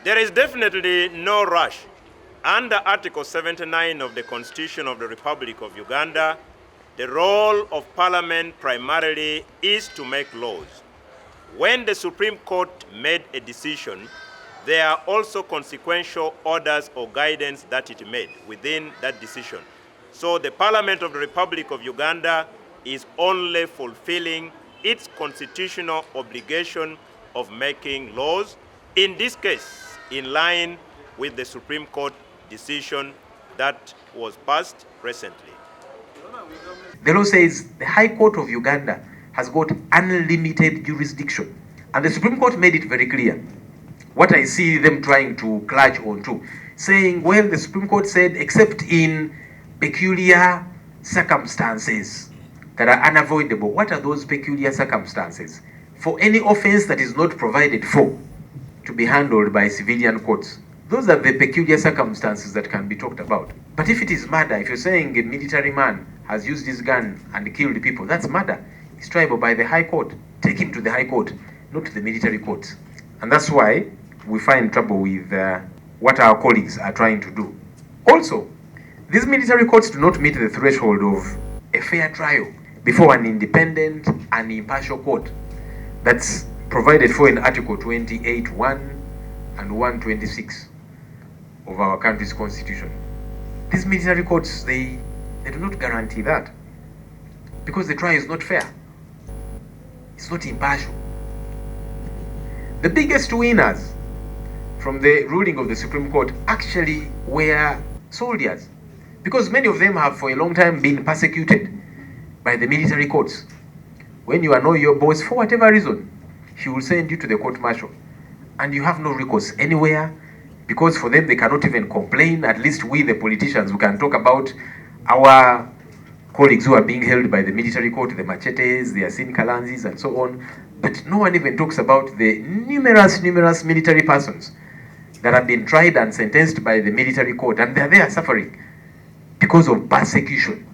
There is definitely no rush. Under Article 79 of the Constitution of the Republic of Uganda, the role of Parliament primarily is to make laws. When the Supreme Court made a decision, there are also consequential orders or guidance that it made within that decision. So the Parliament of the Republic of Uganda is only fulfilling its constitutional obligation of making laws, in this case, in line with the Supreme Court decision that was passed recently. The law says the High Court of Uganda has got unlimited jurisdiction. And the Supreme Court made it very clear. What I see them trying to clutch onto, saying, well, the Supreme Court said, except in peculiar circumstances that are unavoidable. What are those peculiar circumstances? For any offense that is not provided for to be handled by civilian courts. Those are the peculiar circumstances that can be talked about. But if it is murder, if you're saying a military man has used his gun and killed people, that's murder. It's triable by the High Court. Take him to the High Court, not to the military courts. And that's why we find trouble with what our colleagues are trying to do. Also, these military courts do not meet the threshold of a fair trial before an independent and impartial court that's provided for in Article 28(1) and 126 of our country's constitution. These military courts, they do not guarantee that, because the trial is not fair. It's not impartial. The biggest winners from the ruling of the Supreme Court actually were soldiers, because many of them have for a long time been persecuted by the military courts. When you annoy your boss for whatever reason, he will send you to the court-martial, and you have no recourse anywhere, because for them they cannot even complain. At least we, the politicians, we can talk about our colleagues who are being held by the military court, the Machetes, the Asin Kalanzis, and so on. But no one even talks about the numerous military persons that have been tried and sentenced by the military court, and they are suffering because of persecution.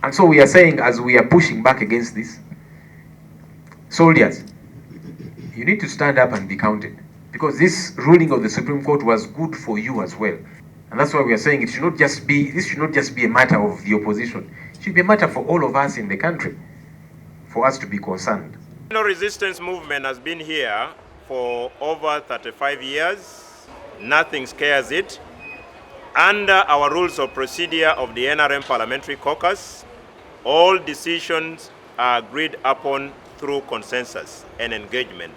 And so we are saying, as we are pushing back against this, soldiers, you need to stand up and be counted, because this ruling of the Supreme Court was good for you as well. And that's why we are saying this should not just be a matter of the opposition. It should be a matter for all of us in the country, for us to be concerned. The resistance movement has been here for over 35 years. Nothing scares it. Under our rules of procedure of the NRM Parliamentary caucus, all decisions are agreed upon through consensus and engagement.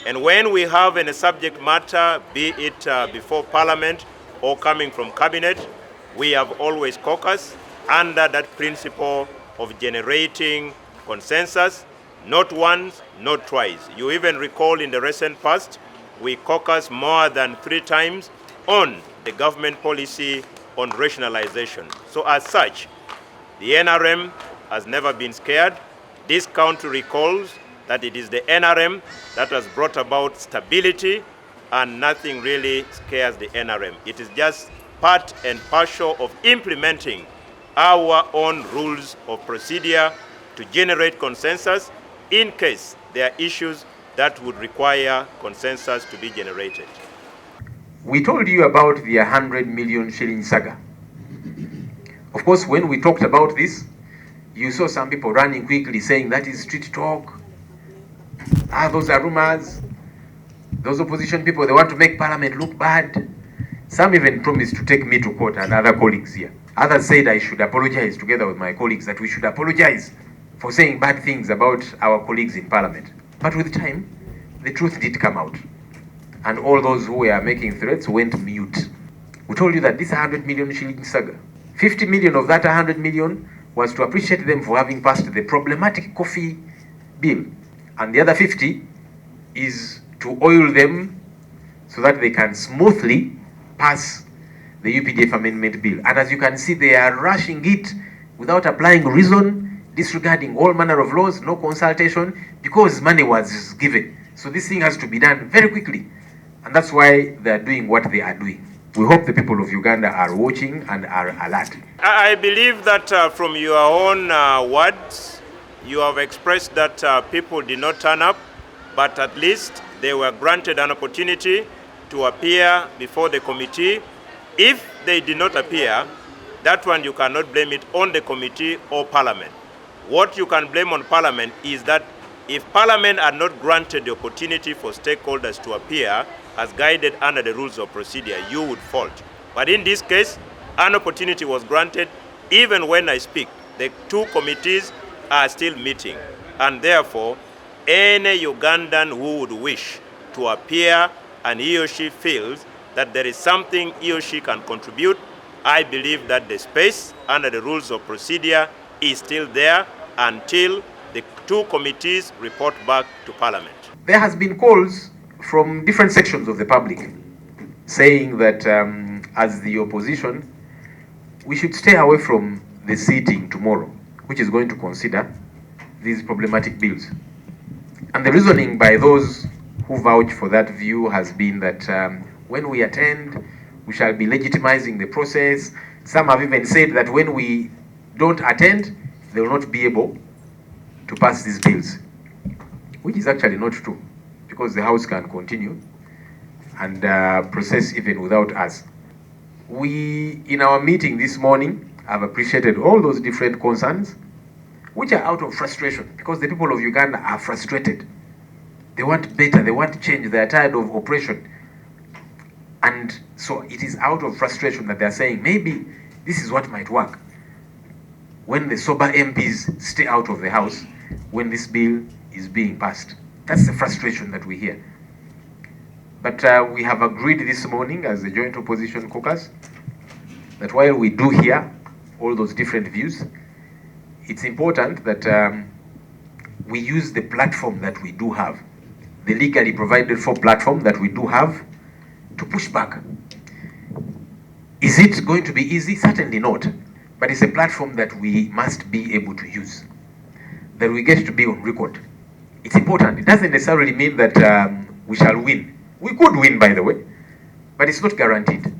And when we have any subject matter, be it before Parliament or coming from Cabinet, we have always caucus under that principle of generating consensus, not once, not twice. You even recall in the recent past, we caucused more than 3 times on the government policy on rationalization. So as such, the NRM has never been scared. This country recalls that it is the NRM that has brought about stability, and nothing really scares the NRM. It is just part and parcel of implementing our own rules of procedure to generate consensus in case there are issues that would require consensus to be generated. We told you about the 100 million shilling saga. Of course, when we talked about this, you saw some people running quickly saying that is street talk. Those are rumors. Those opposition people, they want to make Parliament look bad. Some even promised to take me to court and other colleagues here. Others said I should apologize together with my colleagues, that we should apologize for saying bad things about our colleagues in Parliament. But with time, the truth did come out. And all those who were making threats went mute. We told you that this 100 million shilling saga, 50 million of that 100 million was to appreciate them for having passed the problematic coffee bill. And the other 50 is to oil them so that they can smoothly pass the UPDF Amendment Bill. And as you can see, they are rushing it without applying reason, disregarding all manner of laws, no consultation, because money was given. So this thing has to be done very quickly. And that's why they are doing what they are doing. We hope the people of Uganda are watching and are alert. I believe that from your own words, you have expressed that people did not turn up, but at least they were granted an opportunity to appear before the committee. If they did not appear, that one you cannot blame it on the committee or Parliament. What you can blame on Parliament is that if Parliament had not granted the opportunity for stakeholders to appear as guided under the rules of procedure, you would fault. But in this case, an opportunity was granted. Even when I speak, the two committees are still meeting. And therefore, any Ugandan who would wish to appear and he or she feels that there is something he or she can contribute, I believe that the space under the rules of procedure is still there until the two committees report back to Parliament. There has been calls from different sections of the public saying that as the opposition, we should stay away from the sitting tomorrow, which is going to consider these problematic bills. And the reasoning by those who vouch for that view has been that when we attend, we shall be legitimizing the process. Some have even said that when we don't attend, they will not be able to pass these bills, which is actually not true, because the House can continue and process even without us. We, in our meeting this morning, have appreciated all those different concerns, which are out of frustration, because the people of Uganda are frustrated. They want better, they want change, they are tired of oppression. And so it is out of frustration that they are saying, maybe this is what might work. When the sober MPs stay out of the House, when this bill is being passed. That's the frustration that we hear. But we have agreed this morning as the Joint Opposition Caucus that while we do hear all those different views, it's important that we use the platform that we do have, the legally provided for platform that we do have, to push back. Is it going to be easy? Certainly not. But it's a platform that we must be able to use, that we get to be on record. It's important. It doesn't necessarily mean that we shall win. We could win, by the way, but it's not guaranteed.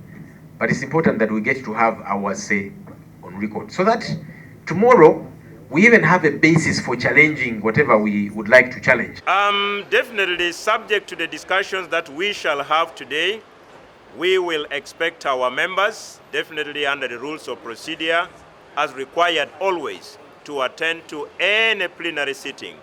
But it's important that we get to have our say on record, so that tomorrow we even have a basis for challenging whatever we would like to challenge. Definitely subject to the discussions that we shall have today. We will expect our members, definitely under the rules of procedure, as required always, to attend to any plenary sitting.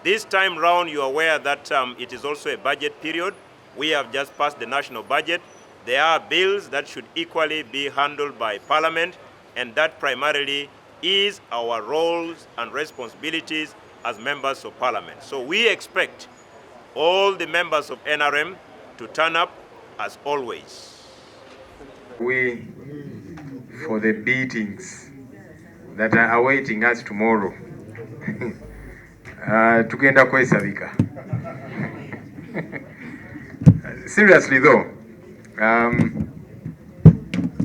This time round, you are aware that it is also a budget period. We have just passed the national budget. There are bills that should equally be handled by Parliament, and that primarily is our roles and responsibilities as members of Parliament. So we expect all the members of NRM to turn up as always. We, for the beatings that are awaiting us tomorrow, tugenda kwesabika. Seriously though,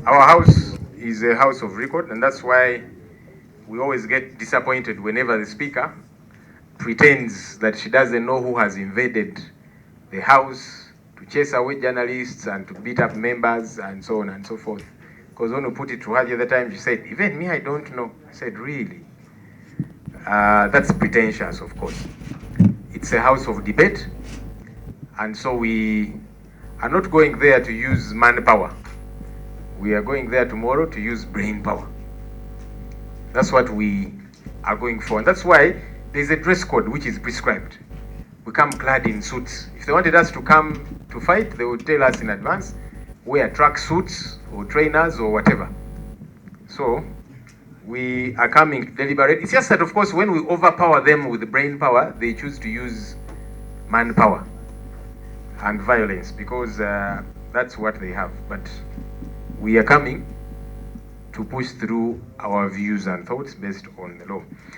our house is a house of record, and that's why we always get disappointed whenever the speaker pretends that she doesn't know who has invaded the house to chase away journalists and to beat up members and so on and so forth. Because when we put it to her the other time, she said, even me, I don't know. I said, really? That's pretentious, of course. It's a house of debate, and so we are not going there to use manpower. We are going there tomorrow to use brain power. That's what we are going for, and that's why there's a dress code which is prescribed. We come clad in suits. If they wanted us to come to fight, they would tell us in advance, wear track suits or trainers or whatever. So we are coming to deliberate. It's just that, of course, when we overpower them with the brain power, they choose to use manpower and violence, because that's what they have. But we are coming to push through our views and thoughts based on the law.